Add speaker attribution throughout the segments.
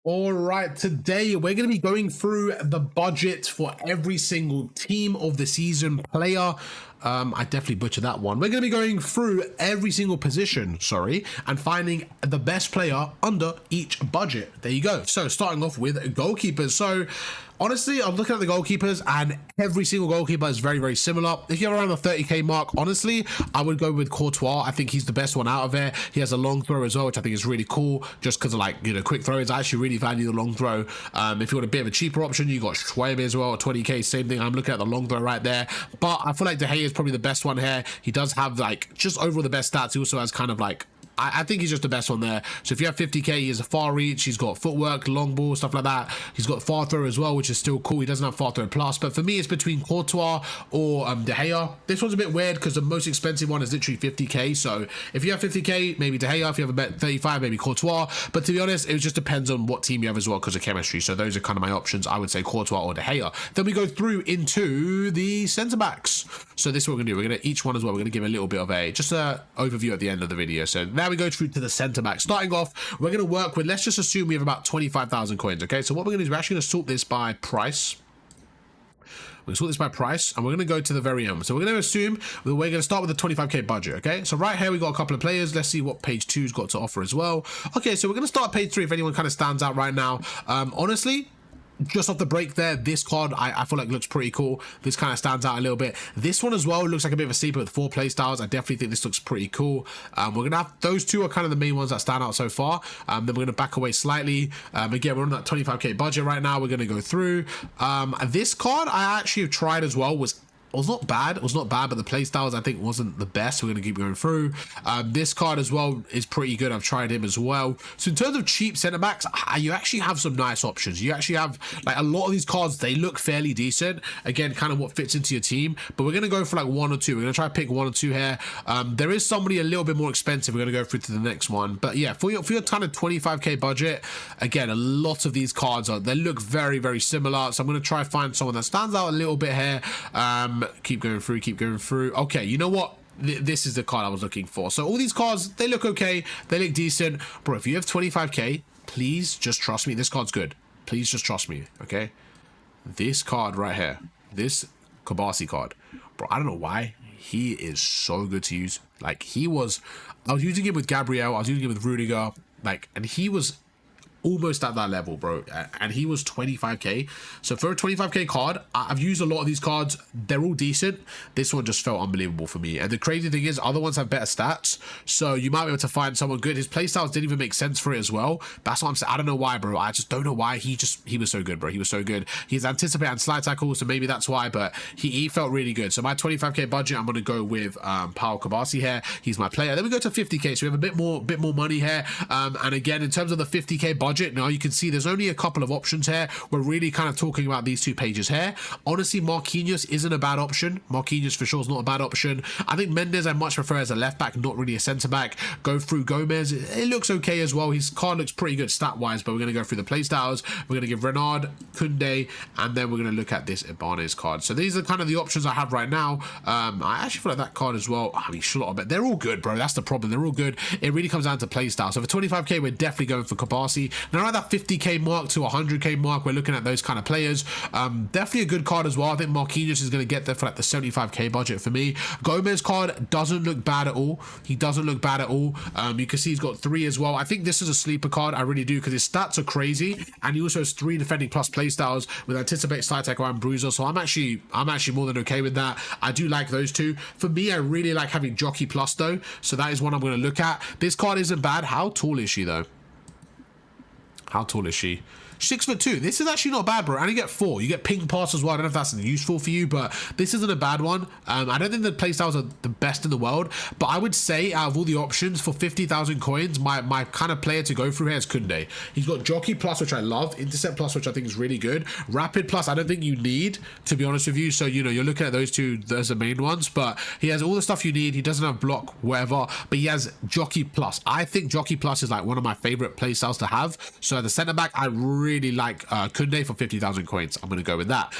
Speaker 1: All right, today we're going to be going through the budget for every single team of the season player. I definitely butchered that one. We're going to be going through every single position, and finding the best player under each budget. There you go. So starting off with goalkeepers. So honestly, I'm looking at the goalkeepers and every single goalkeeper is very, very similar. If you're around the 30k mark, honestly, I would go with Courtois. I think he's the best one out of there. He has a long throw as well, which I think is really cool just because of, like, you know, quick throws. I actually really value the long throw. If you want a bit of a cheaper option, you got Schwebe as well, 20k, same thing. I'm looking at the long throw right there, but I feel like De Gea is probably the best one here. He does have, like, just overall the best stats. He also has kind of like, I think he's just the best one there. So if you have 50k, he has a far reach, he's got footwork, long ball, stuff like that. He's got far throw as well, which is still cool. He doesn't have far throw plus, but for me, it's between Courtois or De Gea. This one's a bit weird because the most expensive one is literally 50k. So if you have 50k, maybe De Gea. If you have a bet 35, maybe Courtois. But to be honest, it just depends on what team you have as well because of chemistry. So those are kind of my options. I would say Courtois or De Gea. Then we go through into the centre backs. So this is what we're gonna do. We're gonna each one as well. We're gonna give a little bit of a just a overview at the end of the video. So now we go through to the centre back. Starting off, we're gonna work with, let's just assume we have about 25,000 coins. Okay, so what we're gonna do is we're actually gonna sort this by price. We're gonna sort this by price and we're gonna go to the very end. So we're gonna assume that we're gonna start with the 25k budget. Okay, so right here we got a couple of players. Let's see what page 2's got to offer as well. Okay, so we're gonna start page 3 if anyone kind of stands out right now. Honestly, just off the break there, this card I feel like looks pretty cool. This kind of stands out a little bit. This one as well looks like a bit of a sleeper with 4 play styles. I definitely think this looks pretty cool. We're gonna have those two are kind of the main ones that stand out so far. Then we're gonna back away slightly. Again, we're on that 25k budget right now. We're gonna go through this card. I actually have tried as well. Was not bad. It was not bad, but the playstyles I think wasn't the best. We're going to keep going through. This card as well is pretty good. I've tried him as well. So in terms of cheap centre backs, you actually have some nice options. You actually have, like, a lot of these cards, they look fairly decent. Again, kind of what fits into your team. But we're going to go for like 1 or 2. We're going to try to pick 1 or 2 here. There is somebody a little bit more expensive. We're going to go through to the next one. But yeah, for your kind of 25k budget, again, a lot of these cards they look very, very similar. So I'm going to try to find someone that stands out a little bit here. Keep going through. Okay, you know what? This is the card I was looking for. So all these cards, they look okay. They look decent. Bro, if you have 25k, please just trust me. This card's good. Please just trust me, okay? This card right here. This Kabasi card. Bro, I don't know why. He is so good to use. Like, I was using him with Gabriel. I was using him with Rudiger. Like, and he was almost at that level, bro, and he was 25k. So for a 25k card, I've used a lot of these cards. They're all decent. This one just felt unbelievable for me. And the crazy thing is, other ones have better stats, so you might be able to find someone good. His playstyles didn't even make sense for it as well. That's what I'm saying. I don't know why, bro. I just don't know why. He was so good, bro. He was so good. He's anticipating slide tackle, so maybe that's why, but he felt really good. So my 25k budget, I'm going to go with Paul Kabasi here. He's my player. Then we go to 50k, so we have a bit more money here. And again, in terms of the 50k budget, now you can see there's only a couple of options here. We're really kind of talking about these 2 pages here. Honestly, Marquinhos isn't a bad option. Marquinhos for sure is not a bad option. I think Mendes I much prefer as a left back, not really a centre back. Go through Gomez. It looks okay as well. His card looks pretty good stat wise, but we're going to go through the play styles. We're going to give Renard, Kunde, and then we're going to look at this Ibanez card. So these are kind of the options I have right now. I actually feel like that card as well. I mean, Schlotterbeck, but they're all good, bro. That's the problem. They're all good. It really comes down to play style. So for 25k, we're definitely going for Kabasi. Now at that 50k mark to 100k mark, we're looking at those kind of players. Definitely a good card as well. I think Marquinhos is going to get there for like the 75k budget for me. Gomez card doesn't look bad at all. He doesn't look bad at all. You can see he's got 3 as well. I think this is a sleeper card. I really do, because his stats are crazy, and he also has 3 defending plus playstyles with anticipate, slide tackle, and bruiser. So I'm actually more than okay with that. I do like those 2. For me, I really like having jockey plus though. So that is one I'm going to look at. This card isn't bad. How tall is she though? How tall is she? 6'2". This is actually not bad, bro. And you get 4. You get ping pass as well. I don't know if that's useful for you, but this isn't a bad one. I don't think the playstyles are the best in the world, but I would say out of all the options for 50,000 coins, my kind of player to go through here is Kunde. He's got jockey plus, which I love. Intercept plus, which I think is really good. Rapid plus, I don't think you need, to be honest with you. So, you know, you're looking at those 2 as the main ones, but he has all the stuff you need. He doesn't have block, whatever, but he has jockey plus. I think jockey plus is like one of my favorite playstyles to have. So at the center back, I really really like Kunde for 50,000 coins. I'm going to go with that.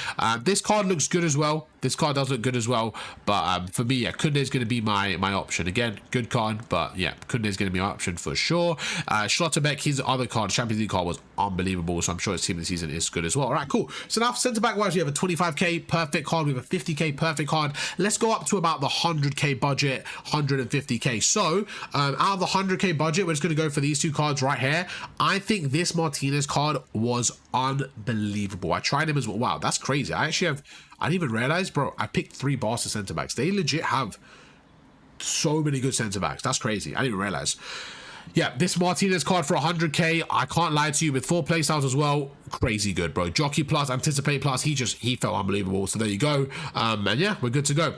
Speaker 1: This card looks good as well. This card does look good as well. But for me, yeah, Kunde is going to be my option. Again, good card. But yeah, Kunde is going to be my option for sure. Schlotterbeck, his other card, Champions League card, was unbelievable. So I'm sure his team of the season is good as well. All right, cool. So now for centre-back wise, we have a 25k perfect card. We have a 50k perfect card. Let's go up to about the 100k budget, 150k. So out of the 100k budget, we're just going to go for these two cards right here. I think this Martinez card was unbelievable. I tried him as well. Wow, that's crazy. I didn't even realize, bro, I picked 3 Barca centre backs. They legit have so many good centre backs. That's crazy. I didn't even realize. Yeah, this Martinez card for 100k, I can't lie to you, with 4 playstyles as well, crazy good, bro. Jockey plus, Anticipate plus, he felt unbelievable. So there you go. And yeah, we're good to go.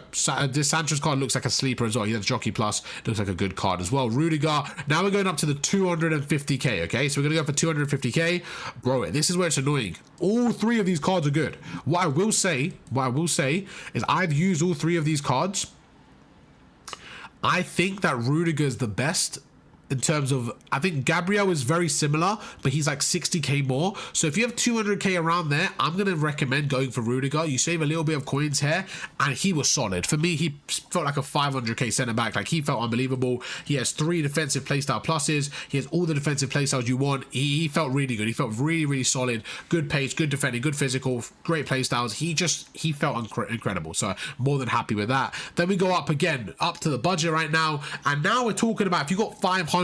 Speaker 1: This Sanchez card looks like a sleeper as well. He has Jockey plus, looks like a good card as well. Rudiger, now we're going up to the 250k, okay? So we're gonna go for 250k. Bro, this is where it's annoying. All 3 of these cards are good. What I will say is I've used all 3 of these cards. I think that Rudiger is the best in terms of, I think Gabriel is very similar, but he's like 60k more. So if you have 200k around there, I'm going to recommend going for Rudiger. You save a little bit of coins here, and he was solid. For me, he felt like a 500k centre back. Like, he felt unbelievable. He has 3 defensive playstyle pluses. He has all the defensive playstyles you want. He felt really good. He felt really, really solid. Good pace, good defending, good physical, great playstyles. He felt incredible. So more than happy with that. Then we go up again, up to the budget right now. And now we're talking about, if you got 500k,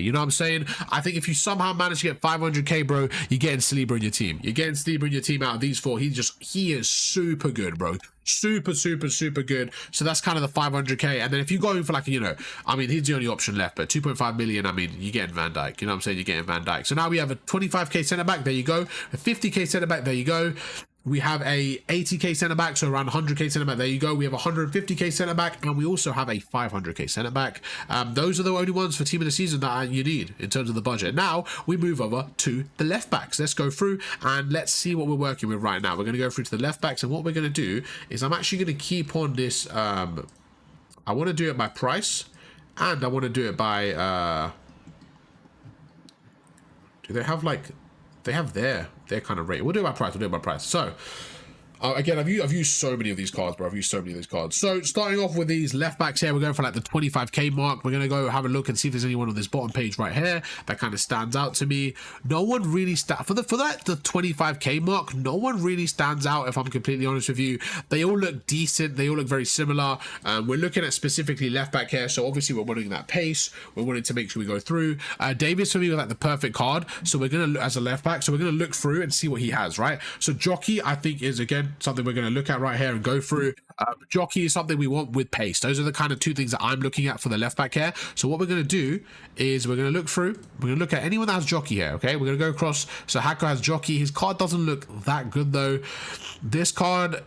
Speaker 1: you know what I'm saying? I think if you somehow manage to get 500k, bro, you're getting Saliba in your team. You're getting Saliba in your team out of these 4. He is super good, bro. Super good. So that's kind of the 500k. And then if you go in for like, you know, I mean, he's the only option left, but 2.5 million, I mean, you're getting Van Dijk. You know what I'm saying? You're getting Van Dijk. So now we have a 25k centre back. There you go. A 50k centre back. There you go. We have a 80k centre back, so around 100k centre back. There you go. We have a 150k centre back, and we also have a 500k centre back. Those are the only ones for team of the season that you need in terms of the budget. Now we move over to the left backs. Let's go through and let's see what we're working with right now. We're going to go through to the left backs, and what we're going to do is I'm actually going to keep on this. I want to do it by price, and I want to do it by. Do they have like? They have their kind of rate. We'll do it by price. We'll do it by price. So again, I've used so many of these cards, bro. I've used so many of these cards. So starting off with these left backs here, we're going for like the 25k mark. We're going to go have a look and see if there's anyone on this bottom page right here that kind of stands out to me. No one really the 25k mark, no one really stands out, if I'm completely honest with you. They all look decent. They all look very similar. We're looking at specifically left back here. So obviously we're wanting that pace. We're wanting to make sure we go through. Davis for me was like the perfect card. So we're going to, as a left back, so we're going to look through and see what he has, right? So Jockey, I think, is again something we're going to look at right here and go through. Jockey is something we want with pace. Those are the kind of 2 things that I'm looking at for the left back here. So what we're going to do is we're going to look through. We're going to look at anyone that has Jockey here, okay? We're going to go across. So Hako has Jockey. His card doesn't look that good, though. This card,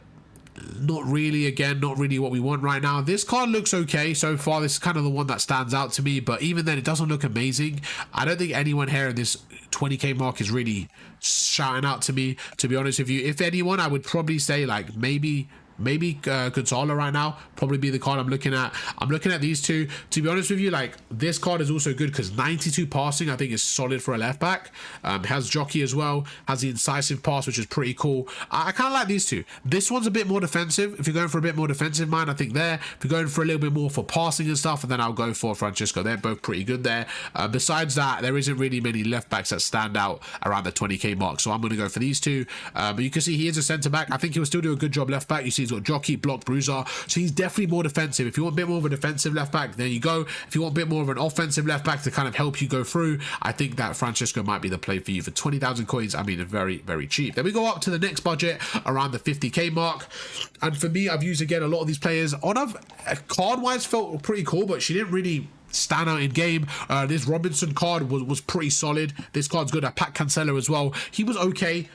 Speaker 1: not really, again, not really what we want right now. This card looks okay so far. This is kind of the one that stands out to me, but even then, it doesn't look amazing. I don't think anyone here in this 20k mark is really shouting out to me, to be honest with you. If anyone, I would probably say like maybe Gonzalo right now, probably be the card I'm looking at. I'm looking at these 2. To be honest with you, like, this card is also good because 92 passing, I think, is solid for a left back. Has Jockey as well, has the incisive pass, which is pretty cool. I kind of like these 2. This one's a bit more defensive. If you're going for a bit more defensive mind, I think there. If you're going for a little bit more for passing and stuff, and then I'll go for Francisco. They're both pretty good there. Besides that, there isn't really many left backs that stand out around the 20k mark, so I'm going to go for these 2. But you can see he is a centre back. I think he'll still do a good job left back. You see he's got Jockey, block, bruiser, so he's definitely more defensive. If you want a bit more of a defensive left back, there you go. If you want a bit more of an offensive left back to kind of help you go through, I think that Francisco might be the play for you for 20,000 coins. I mean, very, very cheap. Then we go up to the next budget around the 50k mark, and for me, I've used again a lot of these players on a card wise felt pretty cool, but she didn't really stand out in game. This Robinson card was pretty solid. This card's good. Pat Cancelo as well. He was okay.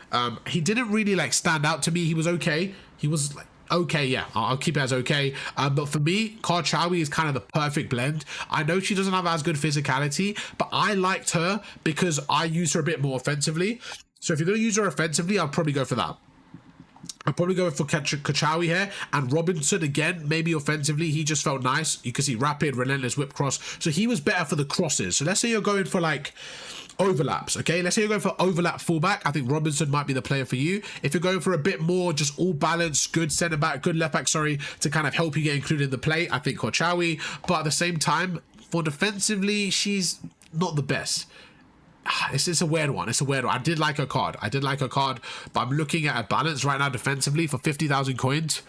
Speaker 1: He didn't really like stand out to me. He was okay. He was like okay, yeah, I'll keep it as okay. But for me, Karchawi is kind of the perfect blend. I know she doesn't have as good physicality, but I liked her because I use her a bit more offensively. So if you're going to use her offensively, I'll probably go for that. I'll probably go for Kachawi here, and Robinson again, maybe offensively, he just felt nice. You can see rapid, relentless whip cross. So he was better for the crosses. So let's say you're going for like overlaps. Okay, let's say you're going for overlap fullback. I think Robinson might be the player for you. If you're going for a bit more just all balanced, good centre back, good left back, sorry, to kind of help you get included in the play, I think Kochawi. But at the same time, for defensively, she's not the best. It's a weird one. It's a weird one. I did like her card. But I'm looking at a balance right now defensively for 50,000 coins.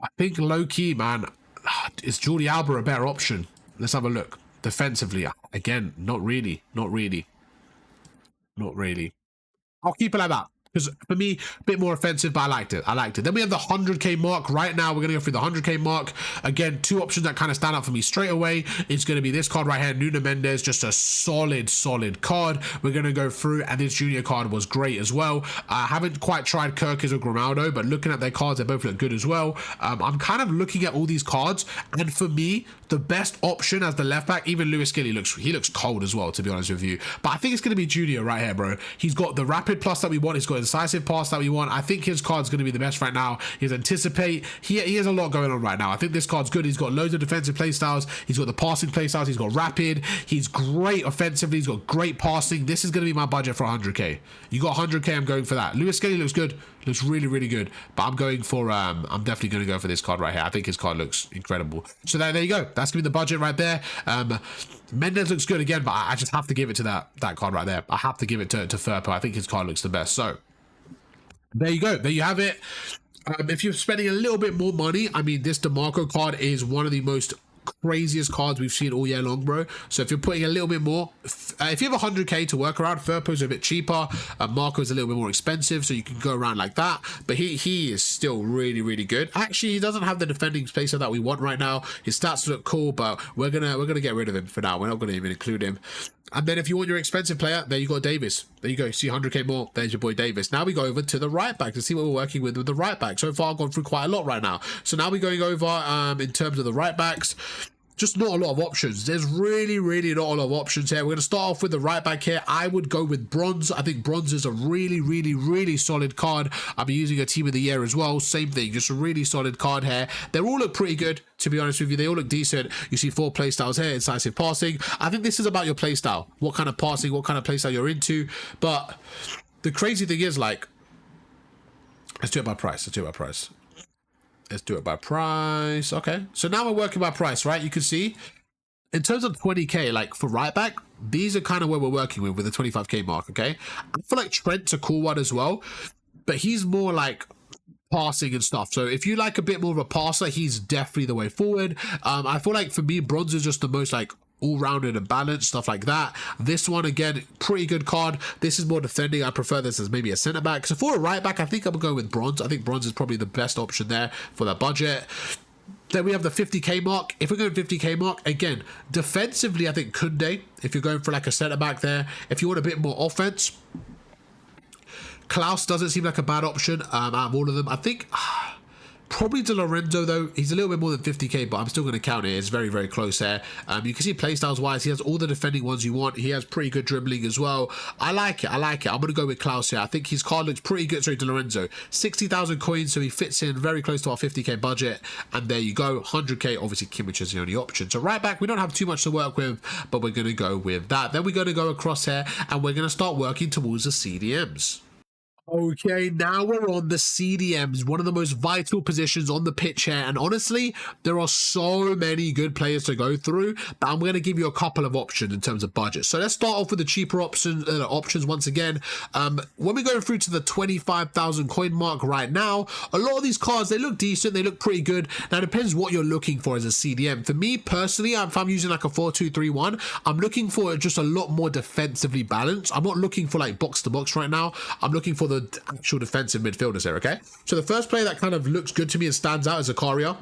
Speaker 1: I think low key, man, is Jordi Alba a better option? Let's have a look. Defensively, again, not really. I'll keep it like that. Because for me, a bit more offensive, but I liked it. Then we have the 100k mark. Right now, we're going to go through the 100k mark. Again, two options that kind of stand out for me straight away. It's going to be this card right here, Nuno Mendes, just a solid card. We're going to go through, and this junior card was great as well. I haven't quite tried Kirkes or Grimaldo, but looking at their cards, they both look good as well. I'm kind of looking at all these cards, and for me, the best option as the left back, even Lewis Gill, he looks cold as well, to be honest with you. But I think it's going to be Junior right here, bro. He's got the rapid plus that we want. He's got incisive pass that we want. I think his card's going to be the best right now. He's anticipate. He has a lot going on right now. I think this card's good. He's got loads of defensive play styles. He's got the passing play styles. He's got rapid. He's great offensively. He's got great passing. This is going to be my budget for 100k. You got 100k. I'm going for that. Lewis Skelly looks good. Looks really good. But I'm going for I'm definitely going to go for this card right here. I think his card looks incredible. So there you go. That's going to be the budget right there. Mendes looks good again, but I just have to give it to that card right there. I have to give it to Firpo. I think his card looks the best. So there you go. There you have it. If you're spending a little bit more money, I mean, this DeMarco card is one of the most craziest cards we've seen all year long, bro. So if you're putting a little bit more, if you have 100k to work around, Firpo's a bit cheaper, Marco's a little bit more expensive, so you can go around like that. But he is still really good. Actually, he doesn't have the defending spacer that we want right now. His stats look cool, but we're gonna get rid of him for now. We're not gonna even include him. And then if you want your expensive player, there you go, Davis. There you go. See 100k more. There's your boy Davis. Now we go over to the right back to see what we're working with the right back. So far, I've gone through quite a lot right now. So now we're going over in terms of the right backs. Just not a lot of options. There's really not a lot of options here. We're going to start off with the right back here. I would go with Bronze. I think Bronze is a really solid card. I'll be using a team of the year as well. Same thing, just a really solid card here. They all look pretty good, to be honest with you. They all look decent. You see 4 playstyles here, incisive passing. I think this is about your playstyle. What kind of passing, what kind of playstyle you're into. But the crazy thing is, like, let's do it by price. Let's do it by price. Okay, so now we're working by price, right? You can see in terms of 20k, like for right back, these are kind of where we're working with the 25k mark. Okay, I feel like Trent's a cool one as well, but he's more like passing and stuff. So if you like a bit more of a passer, he's definitely the way forward. I feel like for me, Bronze is just the most like all-rounded and balanced, stuff like that. This one, again, pretty good card. This is more defending. I prefer this as maybe a centre-back. So for a right-back, I think I'm going with Bronze. I think Bronze is probably the best option there for that budget. Then we have the 50k mark. If we're going 50k mark, again, defensively, I think Kunde, if you're going for like a centre-back there. If you want a bit more offense, Klaus doesn't seem like a bad option out of all of them. I think probably De Lorenzo, though. He's a little bit more than 50k, but I'm still going to count it. It's very close there. You can see playstyles wise, he has all the defending ones you want. He has pretty good dribbling as well. I like it. I'm going to go with Klaus here. I think his card looks pretty good. Sorry, De Lorenzo. 60,000 coins, so he fits in very close to our 50k budget. And there you go. 100k, obviously Kimmich is the only option. So right back, we don't have too much to work with, but we're going to go with that. Then we're going to go across here, and we're going to start working towards the CDMs. Okay, now we're on the CDMs, one of the most vital positions on the pitch here, and honestly, there are so many good players to go through, but I'm going to give you a couple of options in terms of budget. So let's start off with the cheaper options once again. When we go through to the 25,000 coin mark right now, a lot of these cards, they look decent, they look pretty good. Now, it depends what you're looking for as a CDM. For me, personally, if I'm using like a 4-2-3-1, I'm looking for just a lot more defensively balanced. I'm not looking for like box-to-box right now. I'm looking for the actual defensive midfielders here, okay? So the first player that kind of looks good to me and stands out is Zakaria.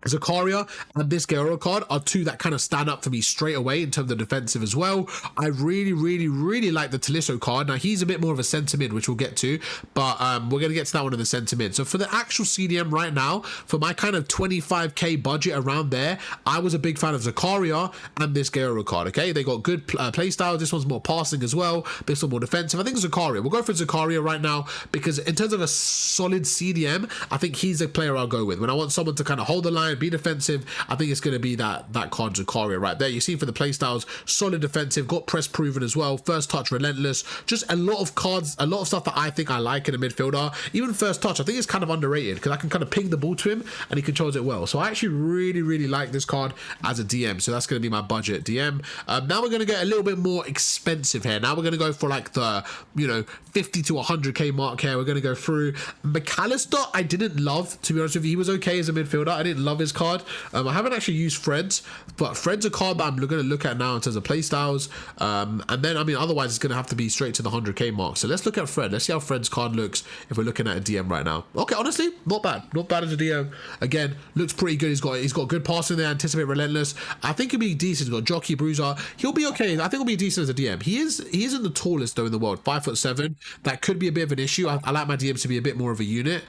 Speaker 1: Zakaria and this Guerrero card are two that kind of stand up for me straight away in terms of defensive as well. I really like the Tolisso card. Now, he's a bit more of a centre mid, which we'll get to, but we're going to get to that one in the centre mid. So for the actual CDM right now, for my kind of 25k budget around there, I was a big fan of Zakaria and this Guerrero card, okay? They got good play styles. This one's more passing as well. This one more defensive. I think Zakaria. We'll go for Zakaria right now because in terms of a solid CDM, I think he's a player I'll go with. When I want someone to kind of hold the line, line, be defensive, I think it's going to be that card Zakaria right there. You see for the playstyles, solid defensive, got press proven as well, first touch relentless, just a lot of cards, a lot of stuff that I think I like in a midfielder. Even first touch, I think it's kind of underrated because I can kind of ping the ball to him and he controls it well. So I actually really like this card as a DM. So that's going to be my budget DM. Now we're going to get a little bit more expensive here. Now we're going to go for like the, you know, 50 to 100k mark here. We're going to go through McAllister. I didn't love, to be honest with you. He was okay as a midfielder. I didn't love his card. I haven't actually used Fred's, but Fred's a card that I'm going to look at now in terms of playstyles. And then, I mean, otherwise it's going to have to be straight to the 100k mark. So let's look at Fred. Let's see how Fred's card looks if we're looking at a DM right now. Okay, honestly, not bad. Not bad as a DM. Again, looks pretty good. He's got good passing there, anticipate relentless. I think he'll be decent. He's got jockey, bruiser. He'll be okay. I think he'll be decent as a DM. He isn't the tallest though in the world, 5'7". That could be a bit of an issue. I like my DMs to be a bit more of a unit.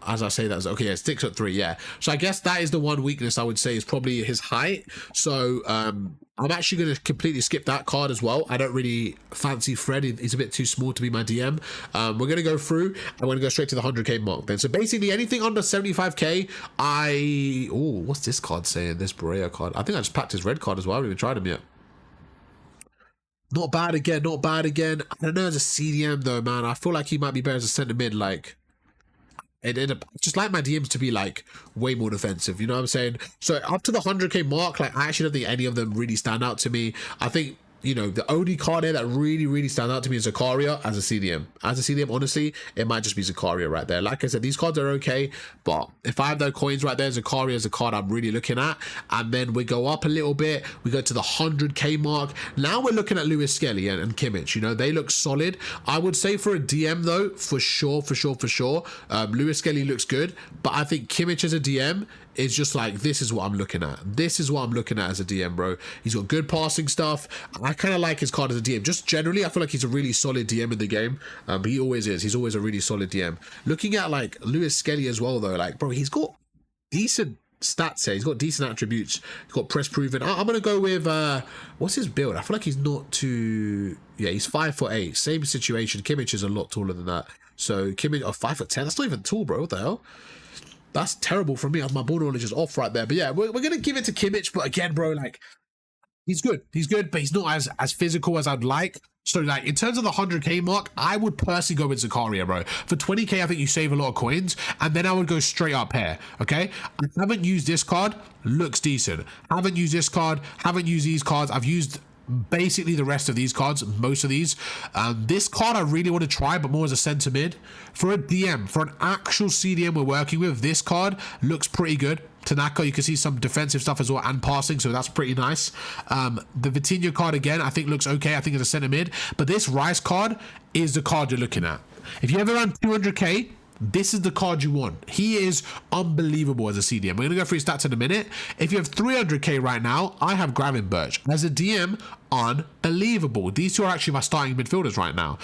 Speaker 1: As I say that, okay, yeah, 6'3", yeah. So I guess that is the one weakness I would say is probably his height. So I'm actually going to completely skip that card as well. I don't really fancy Fred. He's a bit too small to be my DM. We're going to go through and we're going to go straight to the 100k mark then. So basically anything under 75k, what's this card saying? This Berea card. I think I just packed his red card as well. I haven't even tried him yet. Not bad again, not bad again. I don't know as a CDM though, man. I feel like he might be better as a centre mid, like... just like my DMs to be like way more defensive, you know what I'm saying? So up to the 100k mark, like I actually don't think any of them really stand out to me. I think, you know, the only card here that really stands out to me is Zakaria as a CDM. As a CDM, honestly, it might just be Zakaria right there. Like I said, these cards are okay, but if I have those coins right there, Zakaria is a card I'm really looking at. And then we go up a little bit, we go to the 100k mark. Now we're looking at Lewis Skelly and Kimmich. You know, they look solid. I would say for a DM though, for sure. Lewis Skelly looks good, but I think Kimmich as a DM is just like, this is what I'm looking at. This is what I'm looking at as a DM, bro. He's got good passing stuff. I kind of like his card as a DM. Just generally, I feel like he's a really solid DM in the game. He always is. He's always a really solid DM. Looking at like Lewis Skelly as well, though, like, bro, he's got decent stats here. He's got decent attributes. He's got press proven. I'm going to go with, what's his build? I feel like he's not too... Yeah, he's 5'8". Same situation. Kimmich is a lot taller than that. So Kimmich, 5'10". That's not even tall, bro. What the hell? That's terrible for me. My ball knowledge is off right there. But yeah, we're going to give it to Kimmich. But again, bro, like, he's good. He's good, but he's not as physical as I'd like. So, like, in terms of the 100k mark, I would personally go with Zakaria, bro. For 20k, I think you save a lot of coins. And then I would go straight up here, okay? I haven't used this card. Looks decent. Haven't used this card. Haven't used these cards. I've used... basically the rest of these cards, most of these. This card I really want to try, but more as a centre mid. For a DM, for an actual CDM we're working with, this card looks pretty good. Tanaka, you can see some defensive stuff as well and passing, so that's pretty nice. The Vitinha card again, I think looks okay. I think it's a centre mid, but this Rice card is the card you're looking at. If you have around 200k, this is the card you want. He is unbelievable as a CDM. We're going to go through his stats in a minute. If you have 300k right now, I have Gravenberch. As a DM, unbelievable. These two are actually my starting midfielders right now.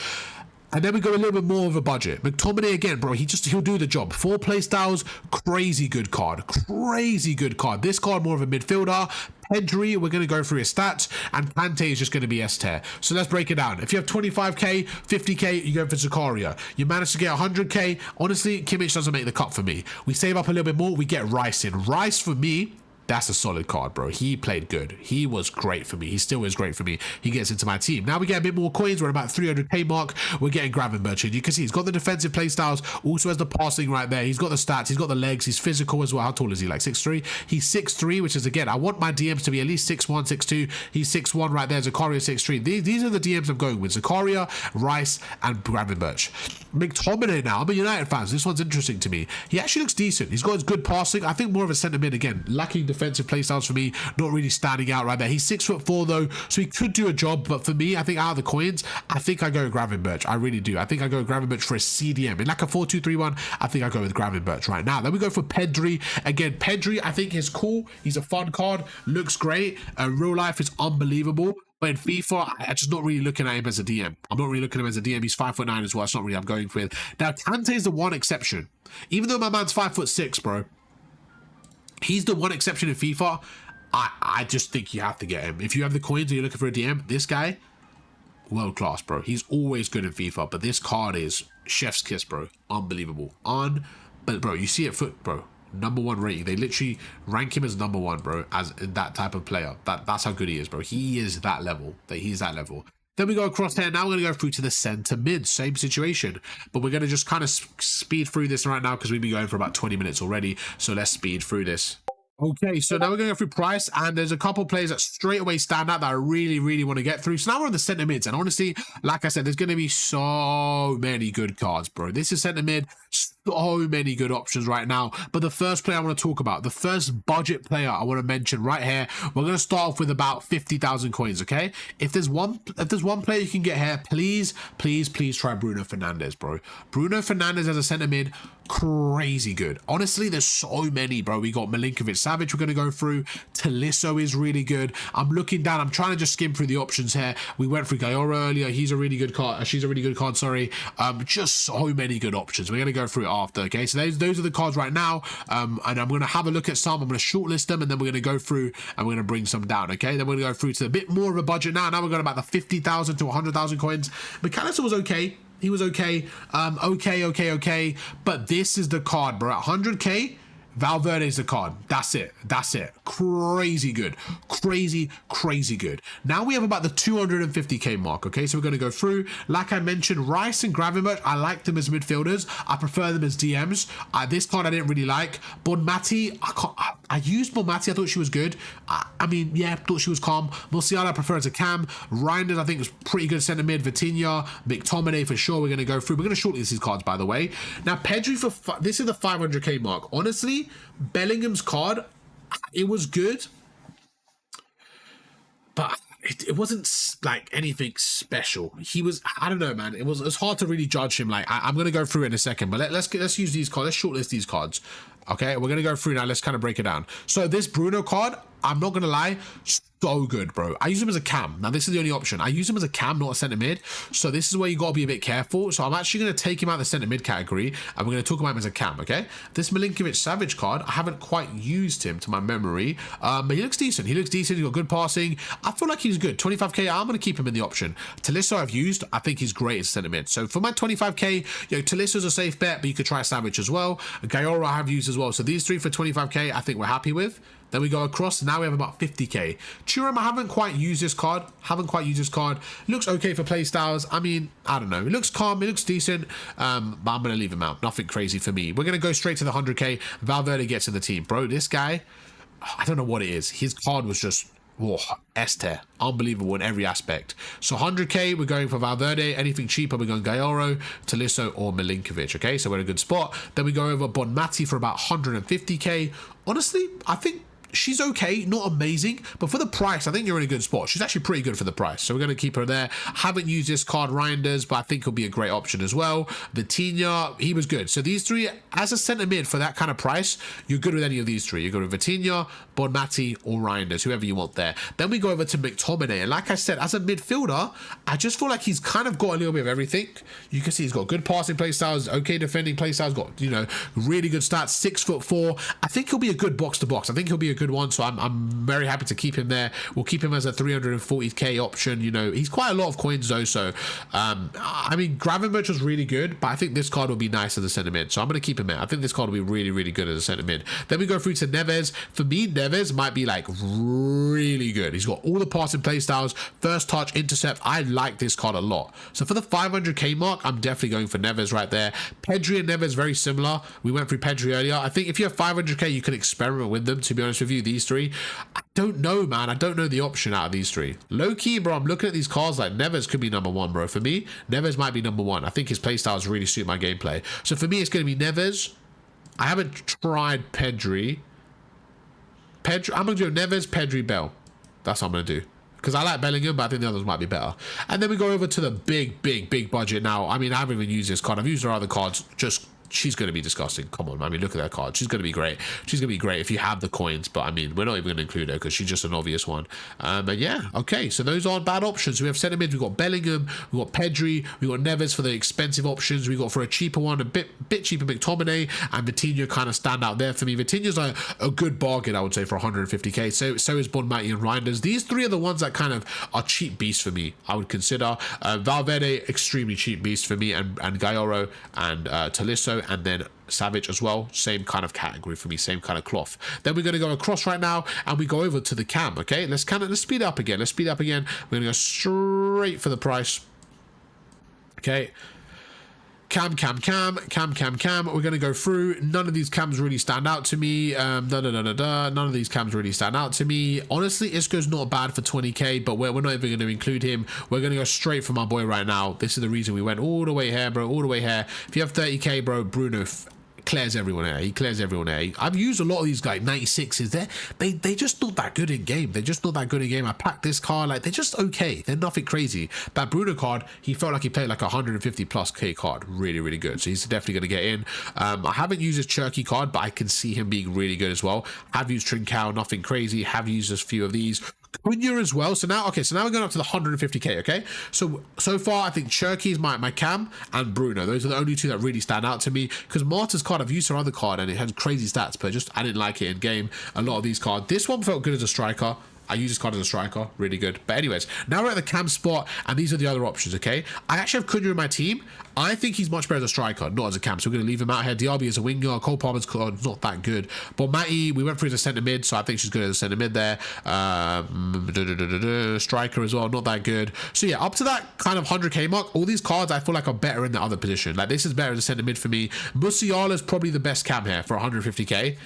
Speaker 1: And then we go a little bit more of a budget. McTominay again, bro, he'll do the job. 4 play styles, crazy good card. Crazy good card. This card more of a midfielder. Pedri, we're going to go through his stats, and Kante is just going to be S tier. So let's break it down. If you have 25k, 50k, you go for Zakaria. You manage to get 100k. Honestly, Kimmich doesn't make the cut for me. We save up a little bit more, we get Rice in. Rice for me, that's a solid card, bro. He played good. He was great for me. He still is great for me. He gets into my team. Now we get a bit more coins. We're at about 300k mark. We're getting Gravenberch in. You can see he's got the defensive play styles. Also has the passing right there. He's got the stats. He's got the legs. He's physical as well. How tall is he? Like 6'3"? He's 6'3", which is, again, I want my DMs to be at least 6'1", 6'2". He's 6'1" right there. Zakaria 6'3". These are the DMs I'm going with. Zakaria, Rice, and Gravenberch. McTominay now. I'm a United fan, so this one's interesting to me. He actually looks decent. He's got his good passing. I think more of a centre mid again. Lacking defensive playstyles for me, not really standing out right there. He's 6'4" though, so he could do a job, but for me, I think out of the coins, I think I go with Gravenberch. I really do. I think I go with Gravenberch for a CDM. In like a 4-2-3-1, I think I go with Gravenberch right now. Then we go for Pedri. Again, Pedri, I think is cool. He's a fun card, looks great. Real life is unbelievable. But in FIFA, I'm just not really looking at him as a DM. I'm not really looking at him as a DM. He's 5'9" as well. That's not really I'm going with. Now, Kante is the one exception. Even though my man's 5'6", bro, he's the one exception in FIFA. I just think you have to get him. If you have the coins and you're looking for a DM, this guy, world class, bro. He's always good in FIFA, but this card is chef's kiss, bro. Unbelievable. But bro, you see it foot, bro. #1 rating. They literally rank him as #1, bro, as that type of player. That's how good he is, bro. He is that level. He's that level. Then we go across here. Now we're going to go through to the center mid. Same situation. But we're going to just kind of speed through this right now because we've been going for about 20 minutes already. So let's speed through this. Okay, so now we're going to go through price, and there's a couple players that straight away stand out that I really want to get through. So now we're on the center mids, and honestly, like I said, there's going to be so many good cards, bro. This is center mid, so many good options right now. But the first player I want to talk about, the first budget player I want to mention right here, we're going to start off with about 50,000 coins, okay? If there's one player you can get here, please try Bruno Fernandes, bro. Bruno Fernandes as a center mid, crazy good. Honestly, there's so many, bro. We got Milinkovic-Savic we're going to go through. Tolisso is really good. I'm looking down. I'm trying to just skim through the options here. We went through Gayora earlier. He's a really good card. She's a really good card, sorry. Just so many good options. We're going to go through it after, okay? So those are the cards right now. And I'm going to have a look at some. I'm going to shortlist them, and then we're going to go through and we're going to bring some down, okay? Then we're going to go through to a bit more of a budget now. Now we're going about the 50,000 to 100,000 coins. McAllister was okay. He was okay. Okay. But this is the card, bro. At 100k, Valverde is the card. That's it. Crazy good. Crazy good. Now we have about the 250k mark, okay? So we're going to go through. Like I mentioned, Rice and Gravenberch, I like them as midfielders. I prefer them as DMs. This card I didn't really like. Bonmati, I used Bonmati. I thought she was good. I mean, yeah, thought she was calm. Musiala I prefer as a cam. Reinders I think was pretty good centre mid. Vitinha, McTominay for sure. We're going to go through. We're going to shortlist these cards, by the way. Now, Pedri this is the 500k mark. Honestly, Bellingham's card, it was good, but it wasn't like anything special. He was, I don't know, man. It's hard to really judge him. Like I'm gonna go through it in a second, but let's use these cards. Let's shortlist these cards. Okay, we're gonna go through now. Let's kind of break it down. So this Bruno card, I'm not gonna lie, so good, bro. I use him as a cam. Now this is the only option. I use him as a cam, not a center mid. So this is where you gotta be a bit careful. So I'm actually gonna take him out of the center mid category, and we're gonna talk about him as a cam. Okay. This Milinkovic-Savic card, I haven't quite used him to my memory, but he looks decent. He's got good passing. I feel like he's good. 25k, I'm gonna keep him in the option. Tolisso I've used. I think he's great as center mid. So for my 25k, Tolisso's a safe bet, but you could try Savic as well. Gayora I have used as well. So these three for 25k, I think we're happy with. Then we go across. Now we have about 50k. Thuram, I haven't quite used this card. Looks okay for playstyles. I mean, I don't know. It looks calm. It looks decent. But I'm going to leave him out. Nothing crazy for me. We're going to go straight to the 100k. Valverde gets in the team. Bro, this guy, I don't know what it is. His card was just, whoa, S-tier. Unbelievable in every aspect. So 100k, we're going for Valverde. Anything cheaper, we're going Gayoro, Tolisso, or Milinkovic. Okay, so we're in a good spot. Then we go over Bonmati for about 150k. Honestly, I think she's okay, not amazing, but for the price, I think you're in a good spot. She's actually pretty good for the price, so we're going to keep her there. Haven't used this card, Reinders, but I think he'll be a great option as well. Vitinha, he was good. So these three, as a centre mid for that kind of price, you're good with any of these three. You're good with Vitinha, Bonmati, or Reinders, whoever you want there. Then we go over to McTominay, and like I said, as a midfielder, I just feel like he's kind of got a little bit of everything. You can see he's got good passing play styles, okay defending play styles, got, really good stats, 6'4". I think he'll be a good box to box. I think he'll be a good one, so I'm very happy to keep him there. We'll keep him as a 340k option. He's quite a lot of coins though, so I mean, Gravenberch was really good, but I think this card will be nice as a centre mid, so I'm going to keep him there. I think this card will be really good as a centre mid. Then we go through to Neves. For me, Neves might be like really good. He's got all the passing play styles, first touch, intercept. I like this card a lot. So for the 500k mark, I'm definitely going for Neves right there. Pedri and Neves very similar. We went through Pedri earlier. I think if you have 500k, you can experiment with them, to be honest with you. These three, I don't know, man. I don't know the option out of these three. Low key, bro, I'm looking at these cards like Neves could be #1, bro. For me, Neves might be #1. I think his playstyles really suit my gameplay. So for me, it's going to be Neves. I haven't tried Pedri. I'm going to do Neves, Pedri, Bell. That's what I'm going to do. Because I like Bellingham, but I think the others might be better. And then we go over to the big budget now. I mean, I haven't even used this card. I've used her other cards. She's going to be disgusting. Come on, I mean, look at that card. She's going to be great. She's going to be great if you have the coins, but I mean, we're not even going to include her because she's just an obvious one. But yeah, okay, so those aren't bad options. We have centre mids. We've got Bellingham, we've got Pedri, we've got Neves for the expensive options. We got for a cheaper one, a bit cheaper McTominay, and Vitinha kind of stand out there for me. Vitinha's a good bargain, I would say, for 150k. So is Bonmati and Reinders. These three are the ones that kind of are cheap beasts for me, I would consider. Valverde, extremely cheap beast for me, and Gayoro and Tolisso. also, and then Savage as well. Same kind of category for me, same kind of cloth. Then we're going to go across right now, and we go over to the cam. Okay, let's speed up again. Let's speed up again. We're going to go straight for the price. Okay. Cam. We're going to go through. None of these cams really stand out to me. None of these cams really stand out to me. Honestly, Isco's not bad for 20k, but we're not even going to include him. We're going to go straight for my boy right now. This is the reason we went all the way here, bro. All the way here. If you have 30k, bro, Bruno clears everyone here. He clears everyone here. I've used a lot of these like 96s. They just not that good in game. They're just not that good in game. I packed this card, like they're just okay. They're nothing crazy. That Bruno card, he felt like he played like a 150 plus K card. Really, really good. So he's definitely going to get in. I haven't used his Cherky card, but I can see him being really good as well. Have used Trincao, nothing crazy. Have used a few of these. Cunha as well. So now, okay, so now we're going up to the 150k. Okay, so far I think Cherky is my cam, and Bruno. Those are the only two that really stand out to me, because Marta's card, I've used her other card and it has crazy stats, but just I didn't like it in game. A lot of these cards, this one felt good as a striker. I use this card as a striker, really good. But anyways, now we're at the cam spot, and these are the other options, okay? I actually have Cunha in my team. I think he's much better as a striker, not as a cam, so we're going to leave him out here. Diaby is a winger. Cole Palmer's not that good. But Matty, we went through as a centre mid, so I think she's good as a centre mid there. Striker as well, not that good. So yeah, up to that kind of 100k mark, all these cards I feel like are better in the other position. Like this is better as a centre mid for me. Musiala is probably the best cam here for 150k.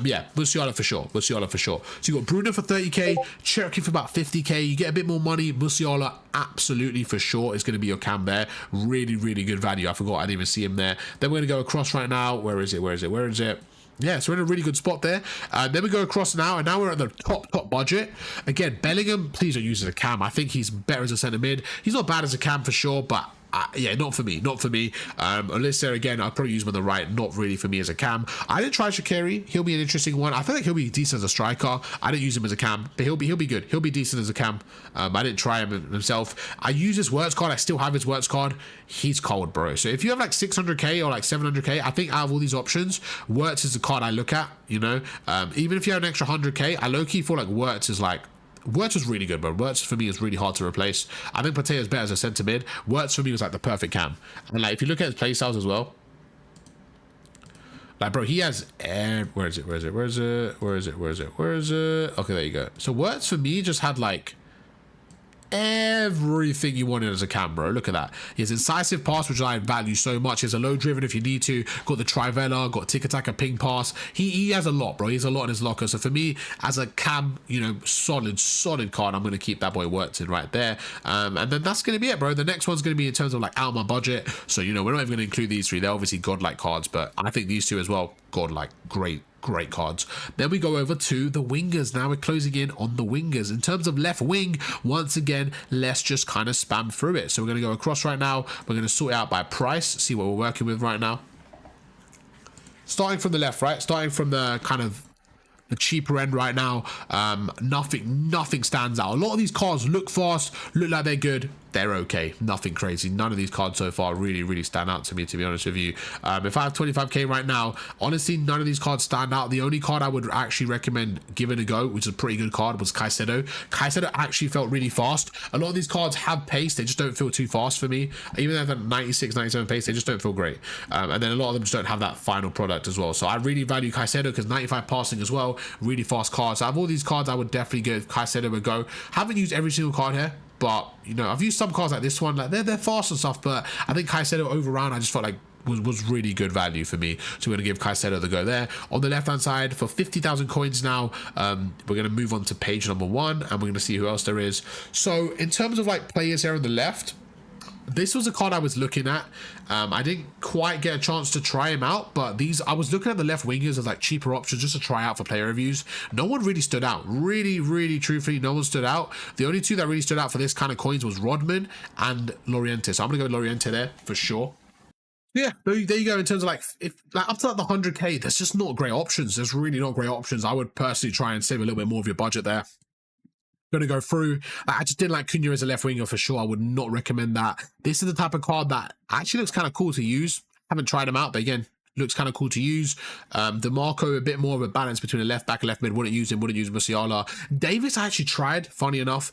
Speaker 1: Yeah, Musiala for sure. Musiala for sure. So you got Bruno for 30k, Cherokee for about 50k. You get a bit more money. Musiala absolutely for sure is going to be your cam there. Really, really good value. I forgot I didn't even see him there. Then we're going to go across right now. Where is it? Yeah, so we're in a really good spot there. Then we go across now, and now we're at the top budget. Again, Bellingham, please don't use as a cam. I think he's better as a centre mid. He's not bad as a cam for sure, but yeah, not for me. Alyssa, again, I'll probably use him on the right. Not really for me as a cam. I didn't try Shaqiri. He'll be an interesting one. I feel like he'll be decent as a striker. I didn't use him as a cam, but he'll be good. He'll be decent as a cam. I didn't try him himself. I use his Wirtz card. I still have his Wirtz card. He's cold, bro. So if you have like 600k or like 700k, I think out of all these options, Wirtz is the card I look at, you know. Even if you have an extra 100k, I low-key feel like Wirtz is like, Wirtz was really good, bro. Wirtz for me is really hard to replace. I think Patea is better as a centre mid. Wirtz for me was like the perfect cam. And like if you look at his play styles as well, like bro, he has where is it? Okay, there you go. So Wirtz for me just had like everything you wanted as a cam, bro. Look at that. He has incisive pass, which I value so much. He has a low driven if you need to. Got the Trivella, got tick attack, a ping pass. He has a lot, bro. He has a lot in his locker. So for me, as a cam, you know, solid card, I'm going to keep that boy Wirtz in right there. And then that's going to be it, bro. The next one's going to be in terms of like out of my budget. So, you know, we're not even going to include these three. They're obviously godlike cards, but I think these two as well, godlike, great cards. Then we go over to the wingers. Now we're closing in on the wingers. In terms of left wing, once again, let's just kind of spam through it. So we're going to go across right now. We're going to sort it out by price, see what we're working with right now. Starting from the left, right? Starting from the kind of the cheaper end right now. Nothing stands out. A lot of these cards look fast, look like they're good. They're okay, nothing crazy. None of these cards so far really stand out to me, to be honest with you. If I have 25k right now, honestly, none of these cards stand out. The only card I would actually recommend giving a go, which is a pretty good card, was Caicedo. Caicedo actually felt really fast. A lot of these cards have pace, they just don't feel too fast for me. Even though they're 96, 97 pace, they just don't feel great. And then a lot of them just don't have that final product as well. So I really value Caicedo because 95 passing as well, really fast cards. So out of all these cards, I would definitely give Caicedo a go. Haven't used every single card here, but you know, I've used some cards like this one, like they're fast and stuff, but I think Caicedo over round, I just felt like was really good value for me. So we're gonna give Caicedo the go there. On the left hand side, for 50,000 coins now, we're gonna move on to page number 1, and we're gonna see who else there is. So in terms of like players here on the left, this was a card I was looking at. I didn't quite get a chance to try him out, but I was looking at the left wingers as like cheaper options just to try out for player reviews. No one really stood out. Really, truthfully, no one stood out. The only two that really stood out for this kind of coins was Rodman and Loriente. So I'm gonna go with Loriente there for sure. Yeah, there you go. In terms of like, if like up to like the 100k, there's just not great options. There's really not great options. I would personally try and save a little bit more of your budget there. Going to go through. I just didn't like Cunha as a left winger for sure. I would not recommend that. This is the type of card that actually looks kind of cool to use. Haven't tried him out, but again, looks kind of cool to use. DeMarco, a bit more of a balance between a left back and left mid. Wouldn't use Musiala. Davis, I actually tried, funny enough.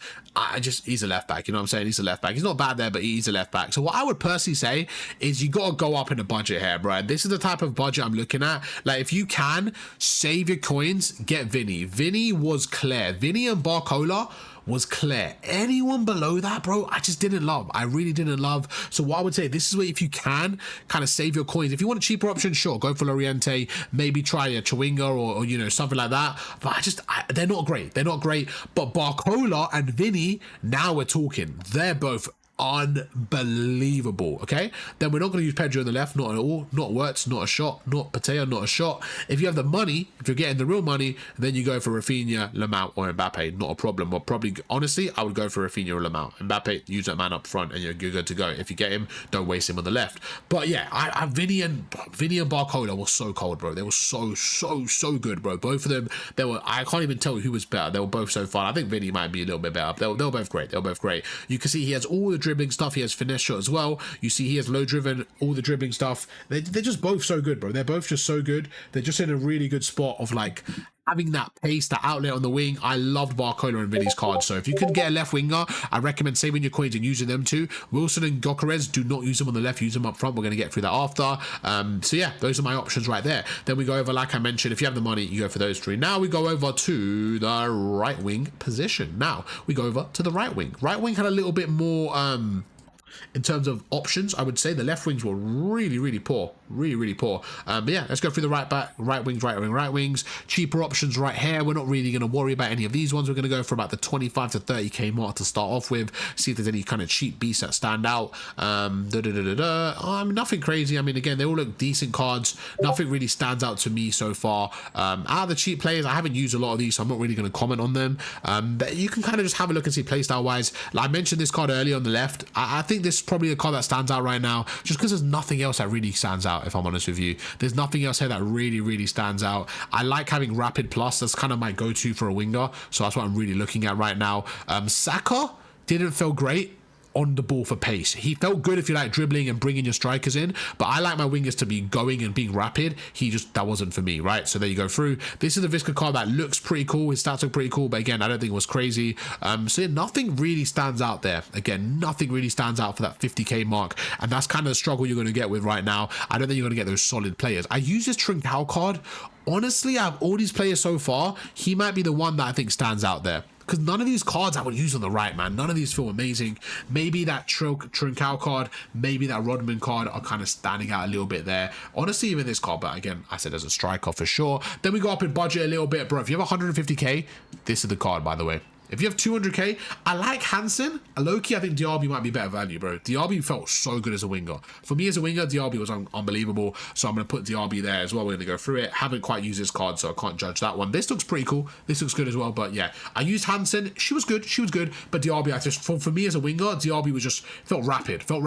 Speaker 1: He's a left back, you know what I'm saying? He's a left back. He's not bad there, but he's a left back. So what I would personally say is you got to go up in the budget here, bro. This is the type of budget I'm looking at. Like, if you can save your coins, get Vinny. Vinny was clear. Vinny and Barcola was clear. Anyone below that, bro, I just didn't love. I really didn't love. So what I would say, this is where, if you can kind of save your coins, if you want a cheaper option, sure, go for Loriente, maybe try a Chewinga or you know, something like that. But they're not great. They're not great. But Barcola and Vinny, now we're talking. They're both unbelievable. Okay, then we're not going to use Pedro on the left, not at all. Not Wirtz, not a shot. Not Pateo, not a shot. If you have the money, if you're getting the real money, then you go for Rafinha, Lamount, or Mbappe. Not a problem. But probably, honestly, I would go for Rafinha or Lamount. Mbappe, use that man up front, and you're good to go. If you get him, don't waste him on the left. But yeah, Vinny and Barcola were so cold, bro. They were so good, bro. Both of them, I can't even tell who was better. They were both so fun. I think Vinny might be a little bit better. They were both great. They were both great. You can see he has all the dribbling stuff. He has finesse shot as well. You see he has low driven, all the dribbling stuff. They're just both so good, bro. They're both just so good. They're just in a really good spot of like having that pace, that outlet on the wing. I loved Barcola and Vinny's cards. So if you can get a left winger, I recommend saving your coins and using them too. Wilson and Gokares, do not use them on the left, use them up front. We're going to get through that after. So yeah, those are my options right there. Then we go over, like I mentioned, if you have the money, you go for those three. Now we go over to the right wing position. Now we go over to the right wing. Right wing had a little bit more in terms of options. I would say the left wings were really poor, really poor. But yeah, let's go through the right wings. Cheaper options right here. We're not really going to worry about any of these ones. We're going to go for about the 25 to 30k mark to start off with, see if there's any kind of cheap beasts that stand out. Nothing crazy. I mean, again, they all look decent cards. Nothing really stands out to me so far. Out of the cheap players, I haven't used a lot of these, so I'm not really going to comment on them. But you can kind of just have a look and see playstyle wise. Like I mentioned this card earlier on the left. I think this is probably a card that stands out right now, just because there's nothing else that really stands out, if I'm honest with you. There's nothing else here that really stands out. I like having Rapid Plus. That's kind of my go-to for a winger, so that's what I'm really looking at right now. Saka didn't feel great on the ball for pace. He felt good if you like dribbling and bringing your strikers in, but I like my wingers to be going and being rapid. That wasn't for me, right? So there you go through. This is the Visca card that looks pretty cool. His stats look pretty cool, but again, I don't think it was crazy. So yeah, nothing really stands out there. Again, nothing really stands out for that 50k mark, and that's kind of the struggle you're going to get with right now. I don't think you're going to get those solid players. I use this Trincao card. Honestly, out of all these players so far, he might be the one that I think stands out there. Because none of these cards I would use on the right, man. None of these feel amazing. Maybe that Trincao card, maybe that Rodman card are kind of standing out a little bit there. Honestly, even this card, but again, I said as a striker for sure. Then we go up in budget a little bit, bro. If you have 150k, this is the card, by the way. If you have 200k, I like Hansen. Loki, I think Diaby might be better value, bro. Diaby felt so good as a winger. For me as a winger, Diaby was unbelievable. So I'm going to put Diaby there as well. We're going to go through it. Haven't quite used this card, so I can't judge that one. This looks pretty cool. This looks good as well. But yeah, I used Hansen. She was good. But Diaby, for me as a winger, Diaby was just felt rapid. Felt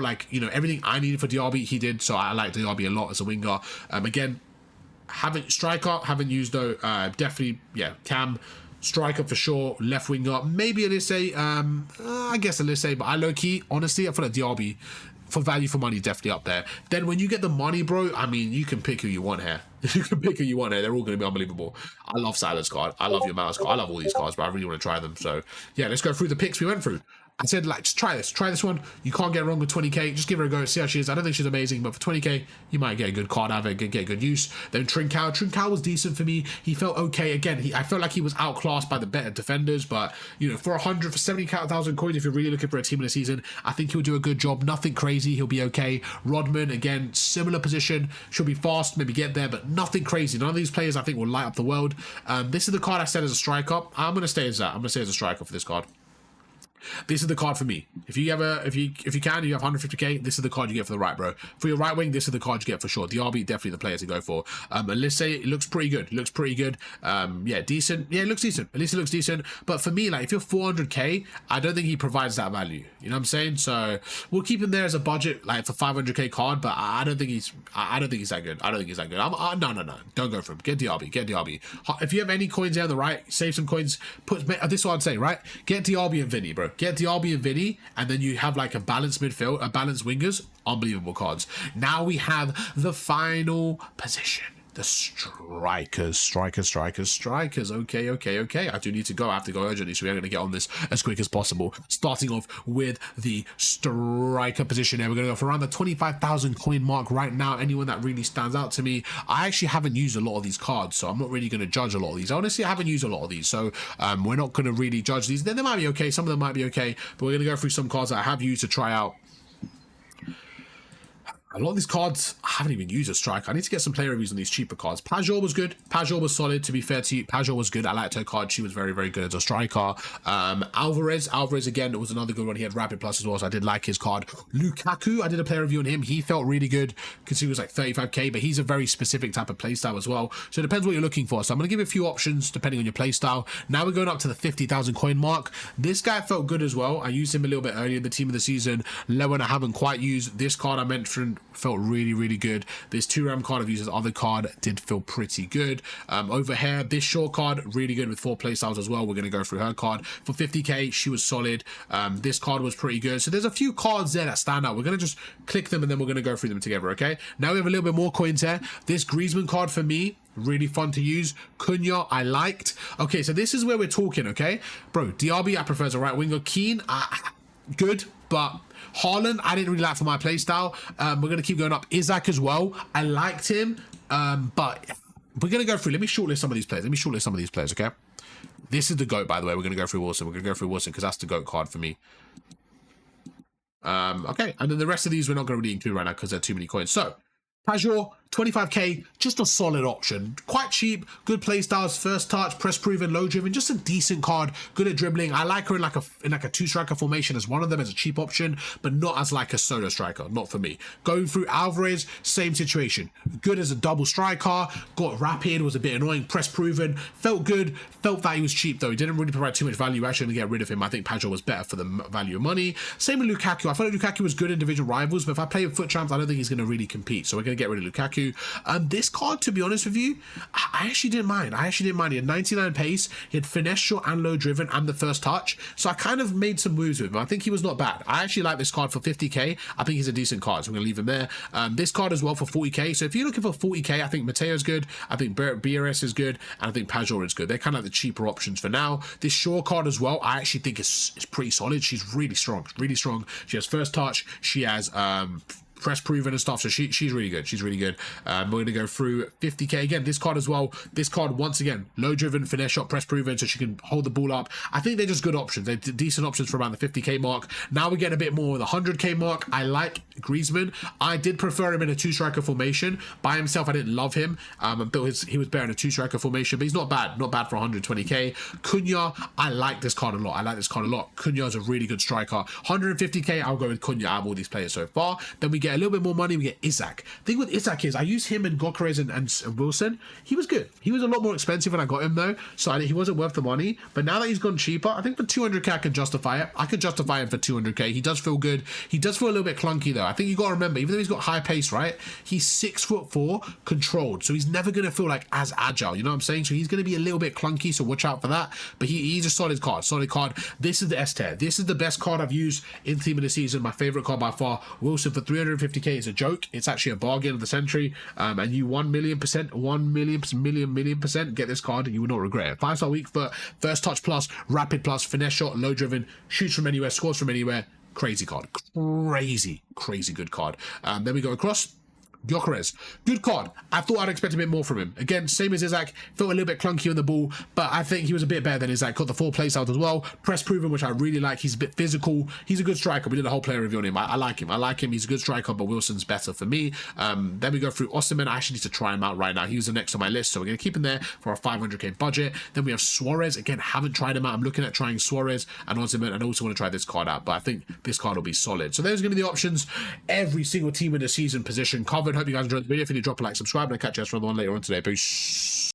Speaker 1: like, you know, everything I needed for Diaby, he did. So I like Diaby a lot as a winger. Again, haven't used though. Definitely, yeah, Cam. Striker for sure, left winger, maybe Elise, I guess Elise, but I low-key, honestly, I feel like Diaby, for value for money, definitely up there. Then when you get the money, bro, I mean, you can pick who you want here. You can pick who you want here. They're all going to be unbelievable. I love Salah's card. I love your mouse card. I love all these cards, but I really want to try them. So, yeah, let's go through the picks we went through. I said, like, just try this one. You can't get wrong with 20k. Just give her a go, see how she is. I don't think she's amazing, but for 20k, you might get a good card out of it, get good use. Then Trincao was decent for me. He felt okay. Again, I felt like he was outclassed by the better defenders, but, you know, for 70,000 coins, if you're really looking for a team in the season, I think he'll do a good job. Nothing crazy. He'll be okay. Rodman, again, similar position. Should be fast, maybe get there, but nothing crazy. None of these players, I think, will light up the world. This is the card I said as a striker. I'm going to stay as that. I'm going to stay as a striker for this card. This is the card for me. If you have 150k, this is the card you get for the right, bro. For your right wing, this is the card you get for sure. Diaby, definitely the player to go for. Elise, it looks pretty good. Yeah, decent. Yeah, it looks decent. Elise looks decent. But for me, like, if you're 400k, I don't think he provides that value. You know what I'm saying? So we'll keep him there as a budget, like for 500k card. But I don't think he's that good. No. Don't go for him. Get Diaby. If you have any coins there on the right, save some coins. This is what I'd say, right? Get Diaby and Vinny, bro. get Diaby and Vinny, and then you have like a balanced midfield, a balanced wingers. Unbelievable cards. Now we have the final position. The strikers. Okay. I do need to go. I have to go urgently, so we're going to get on this as quick as possible. Starting off with the striker position here. We're going to go for around the 25,000 coin mark right now. Anyone that really stands out to me. I actually haven't used a lot of these cards, so I'm not really going to judge a lot of these. Honestly, I haven't used a lot of these, so we're not going to really judge these. They might be okay. Some of them might be okay, but we're going to go through some cards that I have used to try out. A lot of these cards, I haven't even used a striker. I need to get some player reviews on these cheaper cards. Pajor was good. Pajor was solid, to be fair to you. Pajor was good. I liked her card. She was very, very good as a striker. Alvarez, again, was another good one. He had Rapid Plus as well, so I did like his card. Lukaku, I did a player review on him. He felt really good because he was like 35k, but he's a very specific type of playstyle as well. So it depends what you're looking for. So I'm going to give you a few options depending on your playstyle. Now we're going up to the 50,000 coin mark. This guy felt good as well. I used him a little bit earlier in the team of the season. Lewen, I haven't quite used. This card I mentioned felt really, really good. This 2-ram card I've used as other card did feel pretty good. Over here, this short card, really good with 4 playstyles as well. We're going to go through her card. For 50k, she was solid. This card was pretty good. So there's a few cards there that stand out. We're going to just click them and then we're going to go through them together, okay? Now we have a little bit more coins here. This Griezmann card for me, really fun to use. Cunha, I liked. Okay, so this is where we're talking, okay? Bro, Diaby, I prefer as a right winger. Keane, good, but Haaland, I didn't really like for my playstyle. We're going to keep going up. Isaac as well. I liked him, but we're going to go through. Let me shortlist some of these players. Okay? This is the GOAT, by the way. We're going to go through Wilson. We're going to go through Wilson because that's the GOAT card for me. Okay, and then the rest of these we're not going to really include right now because there are too many coins. So, Pajor, 25k, just a solid option. Quite cheap, good playstyles, first touch, press proven, low driven, just a decent card, good at dribbling. I like her in like a 2-striker formation as one of them as a cheap option, but not as like a solo striker, not for me. Going through Alvarez, same situation. Good as a double striker, got rapid, was a bit annoying, press proven, felt good, felt that he was cheap though. He didn't really provide too much value. We're actually going to get rid of him. I think Pajor was better for the value of money. Same with Lukaku. I felt like Lukaku was good in division rivals, but if I play with foot champs, I don't think he's going to really compete. So we're going to get rid of Lukaku. This card, to be honest with you, I actually didn't mind. He had 99 pace, he had finesse shot and low driven and the first touch. So I kind of made some moves with him. I think he was not bad. I actually like this card for 50k. I think he's a decent card, so I'm going to leave him there. This card as well for 40k. So if you're looking for 40k, I think Mateo's good. I think BRS is good. And I think Pajor is good. They're kind of like the cheaper options for now. This Shaw card as well, I actually think is pretty solid. She's really strong. She has first touch. She has press proven and stuff, so she's really good. We're going to go through 50k again. This card as well. This card, once again, low driven, finesse shot, press proven, so she can hold the ball up. I think they're just good options. They're decent options for around the 50k mark. Now we're getting a bit more the 100k mark. I like Griezmann. I did prefer him in a 2-striker formation. By himself, I didn't love him. I thought he was better in a 2-striker formation, but he's not bad for 120k. Cunha, I like this card a lot. Cunha is a really good striker. 150k, I'll go with Cunha out of all these players so far. Then we get a little bit more money, we get Isaac. The thing with Isaac is I use him and Gokeres and Wilson. He was good. He was a lot more expensive when I got him though, so he wasn't worth the money. But now that he's gone cheaper, I think for 200k I can justify it. I could justify him for 200k. He does feel good. He does feel a little bit clunky though. I think you got to remember, even though he's got high pace, right? He's 6'4", controlled, so he's never going to feel like as agile. You know what I'm saying? So he's going to be a little bit clunky, so watch out for that. But he's a solid card. This is the S tier. This is the best card I've used in team of the season. My favorite card by far. Wilson for 350k is a joke. It's actually a bargain of the century, and you 1 million percent get this card and you will not regret it. 5-star weak foot, first touch plus, rapid plus, finesse shot, low driven, shoots from anywhere, scores from anywhere. Crazy card. Crazy good card. Then we go across. Gokeres, good card. I thought I'd expect a bit more from him. Again, same as Isaac, felt a little bit clunky on the ball, but I think he was a bit better than Isaac. Got the 4 playstyle as well. Press proven, which I really like. He's a bit physical. He's a good striker. We did a whole player review on him. I like him. He's a good striker, but Wilson's better for me. Then we go through Osimhen. I actually need to try him out right now. He was the next on my list, so we're going to keep him there for a 500k budget. Then we have Suarez. Again, haven't tried him out. I'm looking at trying Suarez and Osimhen, and I also want to try this card out, but I think this card will be solid. So there's going to be the options. Every single team in the season position covered. Hope you guys enjoyed the video. If you did, drop a like, subscribe, and I'll catch you guys for another one later on today. Peace.